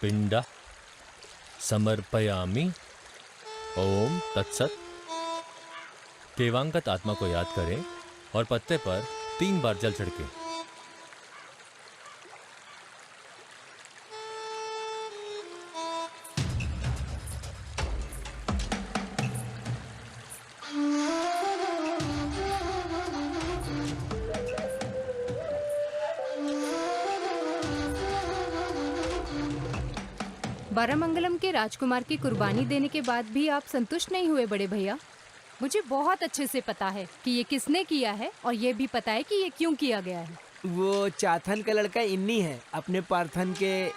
S4: पिंडा समर्पयामि। ओम तत्सत। देवांगत आत्मा को याद करें और पत्ते पर 3 बार जल छिड़कें।
S11: बारामंगलम के राजकुमार की कुर्बानी देने के बाद भी आप संतुष्ट नहीं हुए बड़े भैया? मुझे बहुत अच्छे से पता है कि ये किसने किया है और ये भी पता है कि ये क्यों किया गया है।
S3: वो चाथन का लड़का इन्नी है, अपने पार्थन के।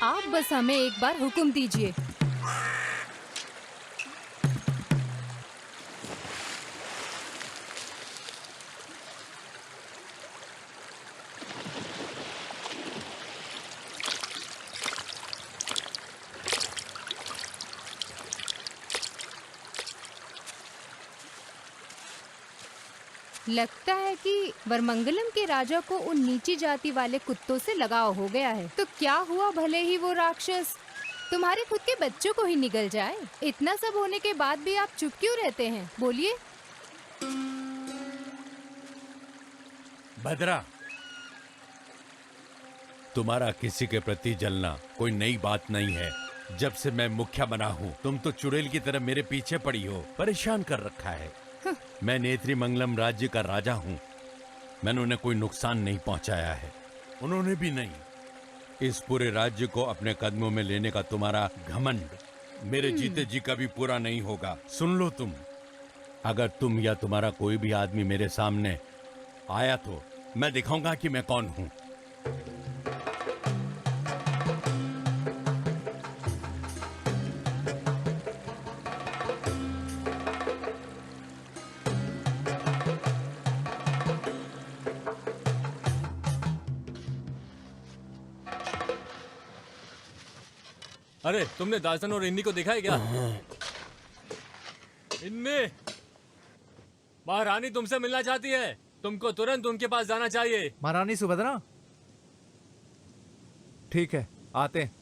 S11: आप बस हमें एक बार हुक्म दीजिए। लगता है कि वरमंगलम के राजा को उन नीची जाति वाले कुत्तों से लगाव हो गया है। तो क्या हुआ, भले ही वो राक्षस तुम्हारे खुद के बच्चों को ही निगल जाए। इतना सब होने के बाद भी आप चुप क्यों रहते हैं? बोलिए।
S8: भद्रा, तुम्हारा किसी के प्रति जलना कोई नई बात नहीं है। जब से मैं मुखिया बना हूँ तुम तो चुड़ैल की तरह मेरे पीछे पड़ी हो, परेशान कर रखा है। मैं नेत्रीमंगलम राज्य का राजा हूँ, मैंने उन्हें कोई नुकसान नहीं पहुँचाया है, उन्होंने भी नहीं। इस पूरे राज्य को अपने कदमों में लेने का तुम्हारा घमंड मेरे जीते जी कभी पूरा नहीं होगा। सुन लो तुम, अगर तुम या तुम्हारा कोई भी आदमी मेरे सामने आया तो मैं दिखाऊंगा कि मैं कौन हूँ।
S4: अरे तुमने दासन और इन्नी को देखा है क्या? इनमें महारानी तुमसे मिलना चाहती है, तुमको तुरंत उनके पास जाना चाहिए।
S5: महारानी सुभद्रा, ठीक है आते हैं।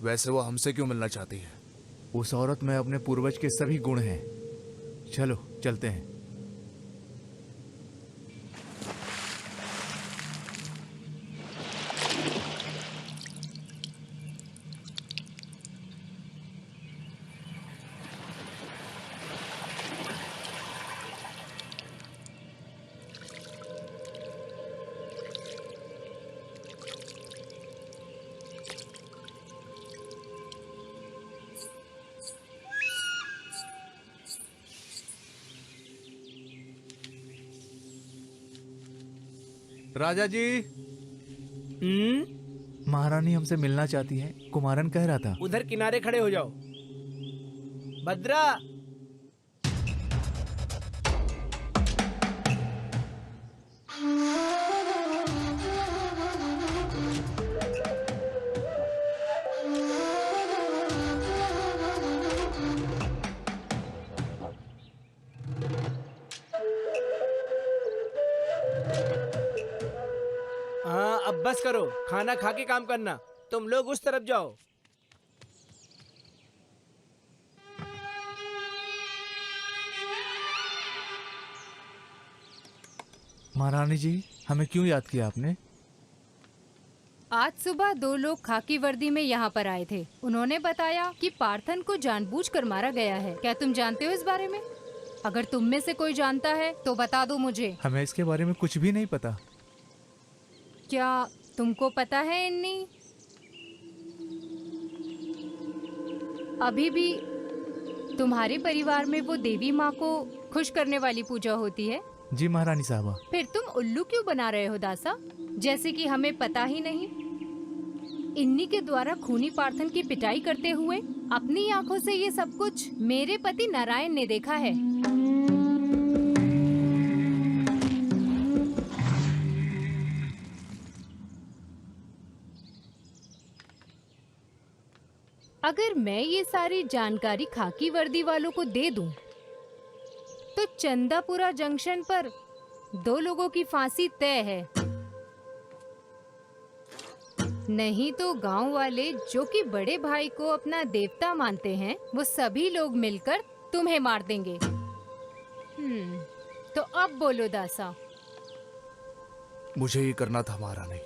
S5: वैसे वो हमसे क्यों मिलना चाहती है? उस औरत में अपने पूर्वज के सभी गुण हैं। चलो चलते हैं। राजा जी, महारानी हमसे मिलना चाहती है, कुमारन कह रहा था।
S3: उधर किनारे खड़े हो जाओ। भद्रा, हाँ अब बस करो, खाना खा के काम करना। तुम लोग उस तरफ जाओ।
S5: महारानी जी, हमें क्यों याद किया आपने?
S11: आज सुबह 2 लोग खाकी वर्दी में यहाँ पर आए थे। उन्होंने बताया कि पार्थन को जानबूझकर मारा गया है। क्या तुम जानते हो इस बारे में? अगर तुम में से कोई जानता है तो बता दो मुझे।
S5: हमें इसके बारे में कुछ भी नहीं पता।
S11: क्या तुमको पता है इन्नी? अभी भी तुम्हारे परिवार में वो देवी माँ को खुश करने वाली पूजा होती है?
S5: जी महारानी साहबा।
S11: फिर तुम उल्लू क्यों बना रहे हो दासा, जैसे कि हमें पता ही नहीं? इन्नी के द्वारा खूनी पार्थन की पिटाई करते हुए अपनी आंखों से ये सब कुछ मेरे पति नारायण ने देखा है। अगर मैं ये सारी जानकारी खाकी वर्दी वालों को दे दूं, तो चंदापुरा जंक्शन पर 2 लोगों की फांसी तय है। नहीं तो गांव वाले जो कि बड़े भाई को अपना देवता मानते हैं, वो सभी लोग मिलकर तुम्हें मार देंगे। तो अब बोलो दासा।
S5: मुझे ये करना था महारानी।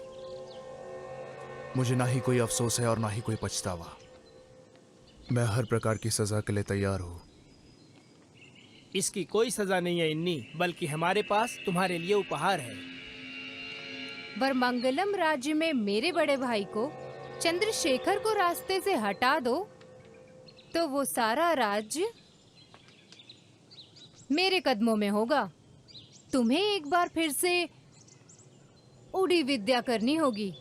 S5: मुझे ना ही कोई अफसोस है और ना ही कोई पछतावा। मैं हर प्रकार की सजा के लिए तैयार हूँ।
S3: इसकी कोई सजा नहीं है इन्नी, बल्कि हमारे पास तुम्हारे लिए उपहार है।
S11: वरमंगलम राज्य में मेरे बड़े भाई को, चंद्रशेखर को रास्ते से हटा दो तो वो सारा राज्य मेरे कदमों में होगा। तुम्हें एक बार फिर से उड़ी विद्या करनी होगी।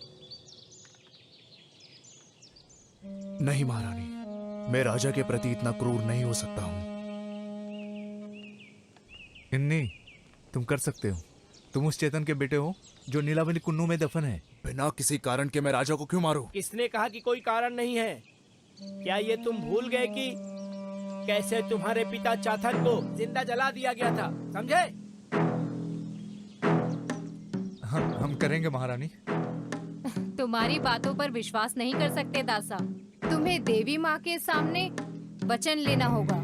S5: नहीं महारानी, मैं राजा के प्रति इतना क्रूर नहीं हो सकता हूँ।
S12: इन्नी, तुम कर सकते हो। तुम उस चेतन के बेटे हो जो नीलावली कुन्नू में दफन है।
S5: बिना किसी कारण के मैं राजा को क्यों मारूं?
S3: किसने कहा कि कोई कारण नहीं है? क्या ये तुम भूल गए कि कैसे तुम्हारे पिता चाथन को जिंदा जला दिया गया था? समझे?
S12: हम करेंगे महारानी।
S11: तुम्हारी बातों पर विश्वास नहीं कर सकते दासा। तुम्हें देवी माँ के सामने वचन लेना होगा।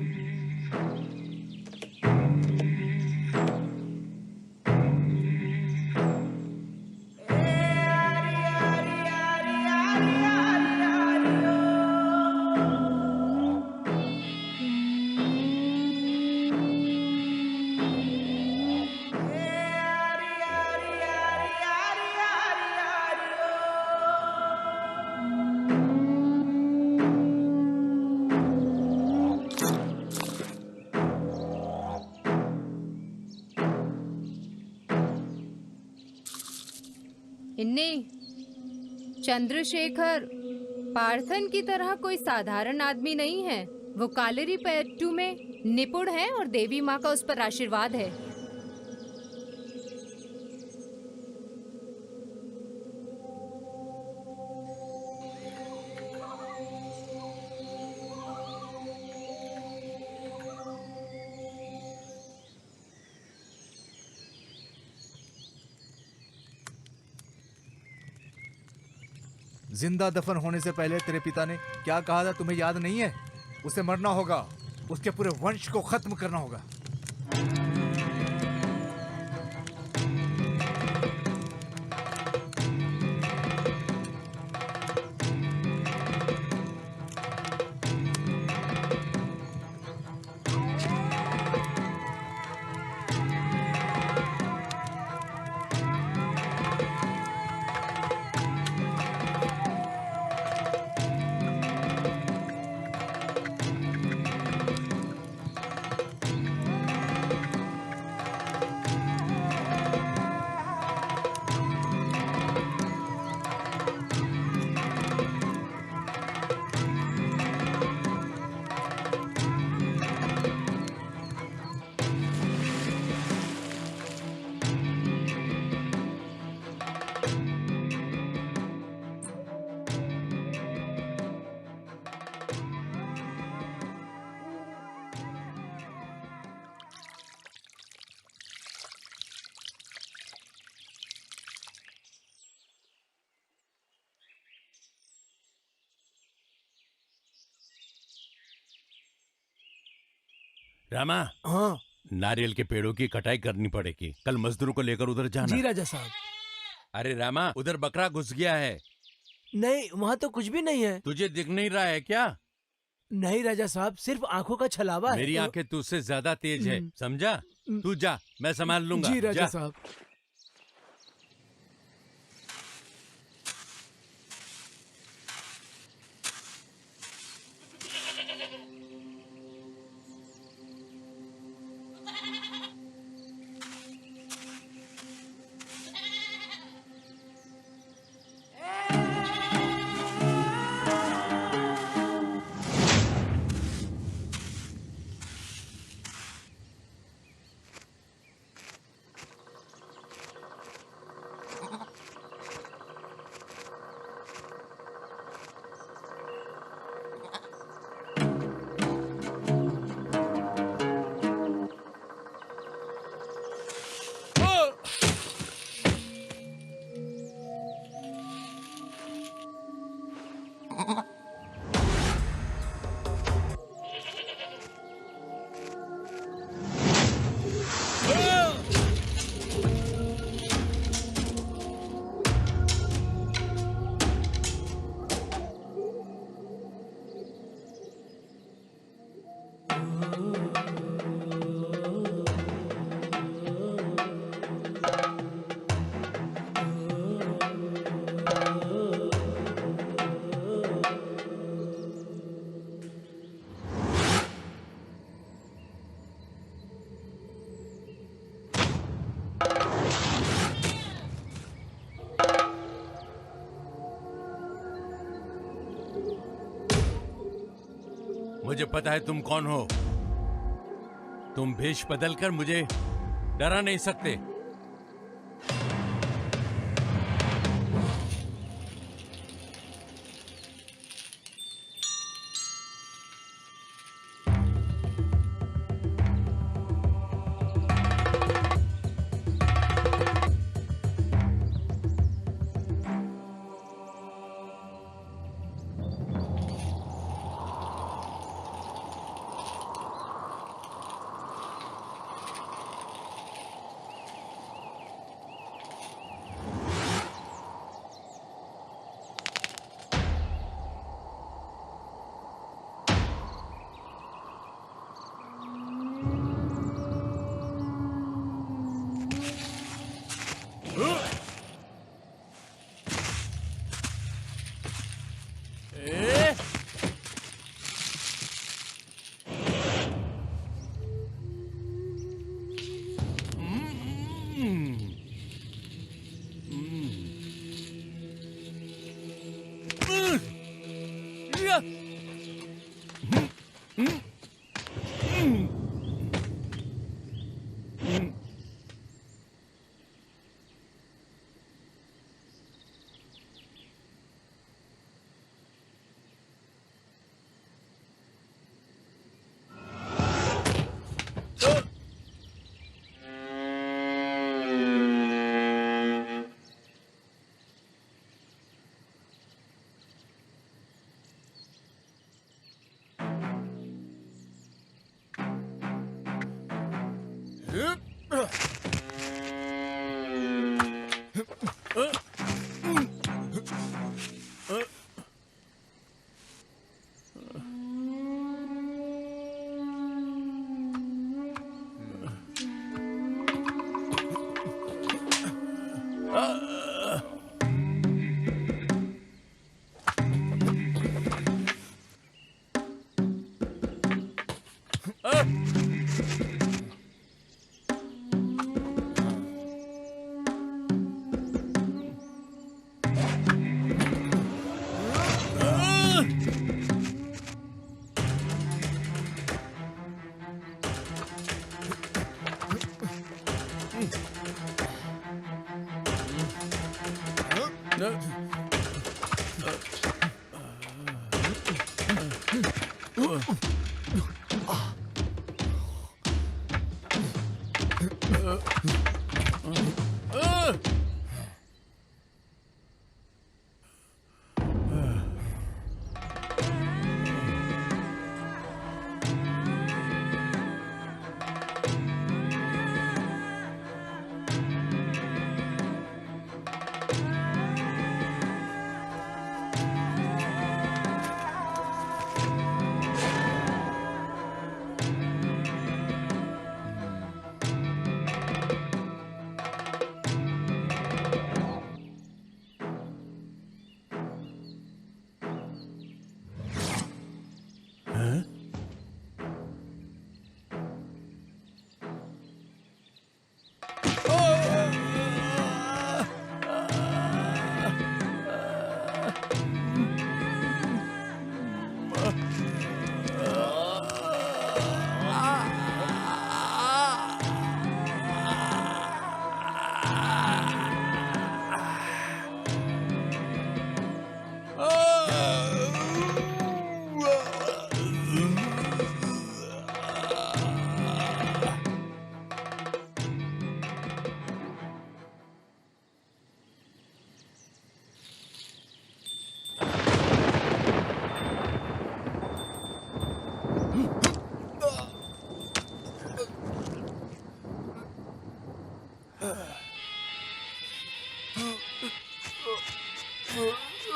S11: इन्नी, चंद्रशेखर पार्थन की तरह कोई साधारण आदमी नहीं है। वो कालेरी पैट्टू में निपुण है और देवी माँ का उस पर आशीर्वाद है।
S12: जिंदा दफन होने से पहले तेरे पिता ने क्या कहा था, तुम्हें याद नहीं है? उसे मरना होगा, उसके पूरे वंश को खत्म करना होगा।
S8: रामा,
S3: हाँ
S8: नारियल के पेड़ों की कटाई करनी पड़ेगी। कल मजदूरों को लेकर उधर जाना।
S3: जी राजा साहब।
S8: अरे रामा, उधर बकरा घुस गया है।
S3: नहीं, वहाँ तो कुछ भी नहीं है।
S8: तुझे दिख नहीं रहा है क्या?
S3: नहीं राजा साहब, सिर्फ आंखों का छलावा है।
S8: मेरी आंखें तुझसे ज्यादा तेज है, समझा? तू जा, मैं संभाल लूंगा।
S3: जी राजा
S8: जा।
S3: साहब।
S8: मुझे पता है तुम कौन हो। तुम भेष बदलकर मुझे डरा नहीं सकते।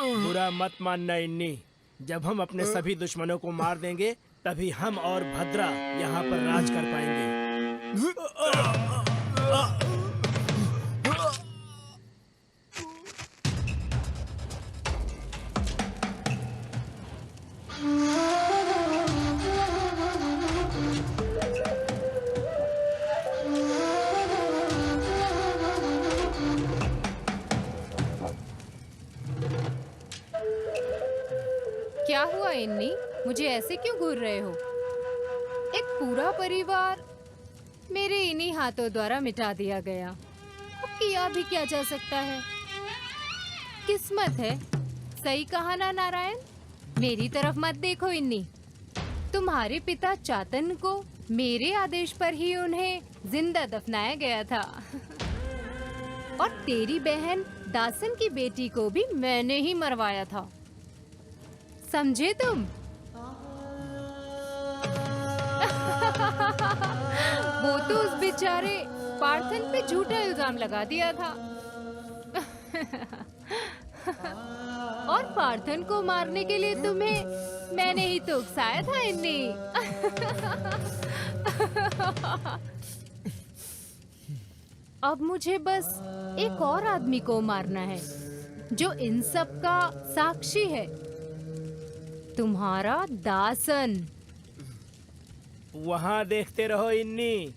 S3: बुरा मत मानना इन्नी, जब हम अपने सभी दुश्मनों को मार देंगे तभी हम और भद्रा यहाँ पर राज कर पाएंगे।
S11: क्या हुआ इन्नी? मुझे ऐसे क्यों घूर रहे हो? एक पूरा परिवार मेरे इन्हीं हाथों द्वारा मिटा दिया गया। अब किया भी क्या जा सकता है? किस्मत है। सही कहा ना नारायण? मेरी तरफ मत देखो इन्हीं। तुम्हारे पिता चातन को मेरे आदेश पर ही उन्हें जिंदा दफनाया गया था। और तेरी बहन दासन की बेटी को भी मैंने ही मरवाया था। समझे तुम? वो तो उस बेचारे पार्थन पे झूठा इल्जाम लगा दिया था। और पार्थन को मारने के लिए तुम्हें मैंने ही तो उकसाया था इन्नी। अब मुझे बस एक और आदमी को मारना है जो इन सब का साक्षी है। तुम्हारा दासन।
S3: वहाँ देखते रहो इन्नी।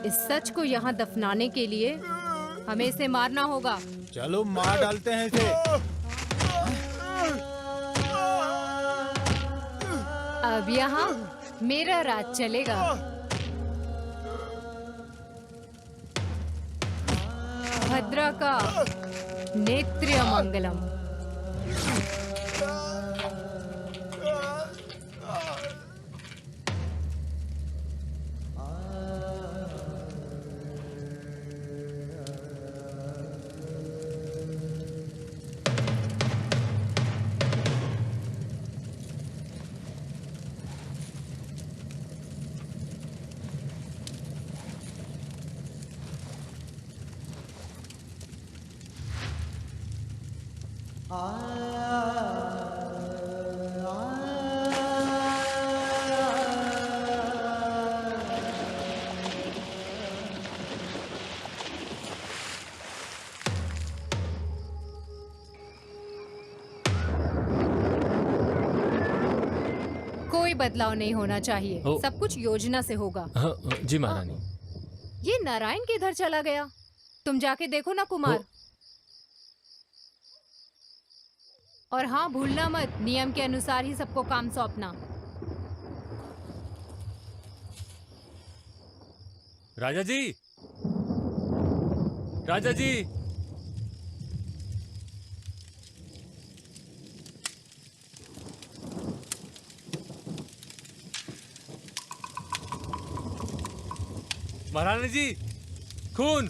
S11: इस सच को यहाँ दफनाने के लिए हमें इसे मारना होगा।
S6: चलो मार डालते हैं इसे।
S11: अब यहाँ मेरा राज चलेगा। भद्रा का नेत्र्य मंगलम। कोई बदलाव नहीं होना चाहिए। सब कुछ योजना से होगा।
S4: जी महारानी।
S11: ये नारायण किधर चला गया? तुम जाके देखो ना कुमार। और हाँ, भूलना मत, नियम के अनुसार ही सबको काम सौंपना।
S4: राजा जी, राजा जी। महारानी जी, खून।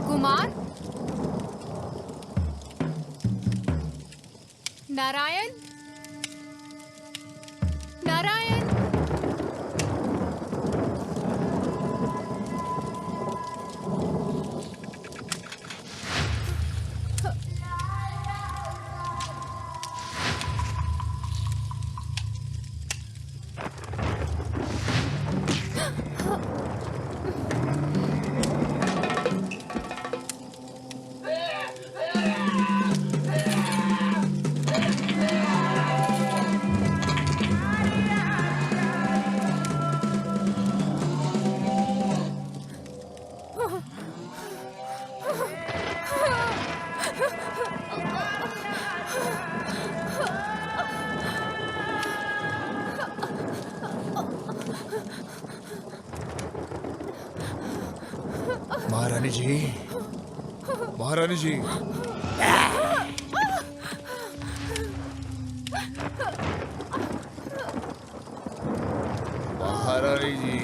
S11: कुमार, नारायण, नारायण।
S5: महारानी जी, महारानी जी। महारानी जी।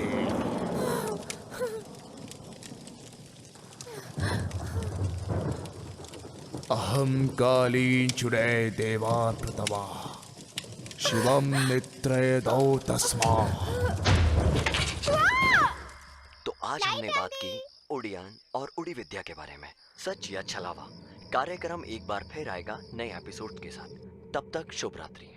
S5: अहम कालीन चुड़ै देवा प्रतमा शिवम नित्रय दौ तस्मा।
S2: तो आज हमने बात की उड़ियान और उड़ी विद्या के बारे में। सच या छलावा कार्यक्रम एक बार फिर आएगा नए एपिसोड के साथ। तब तक शुभ रात्रि।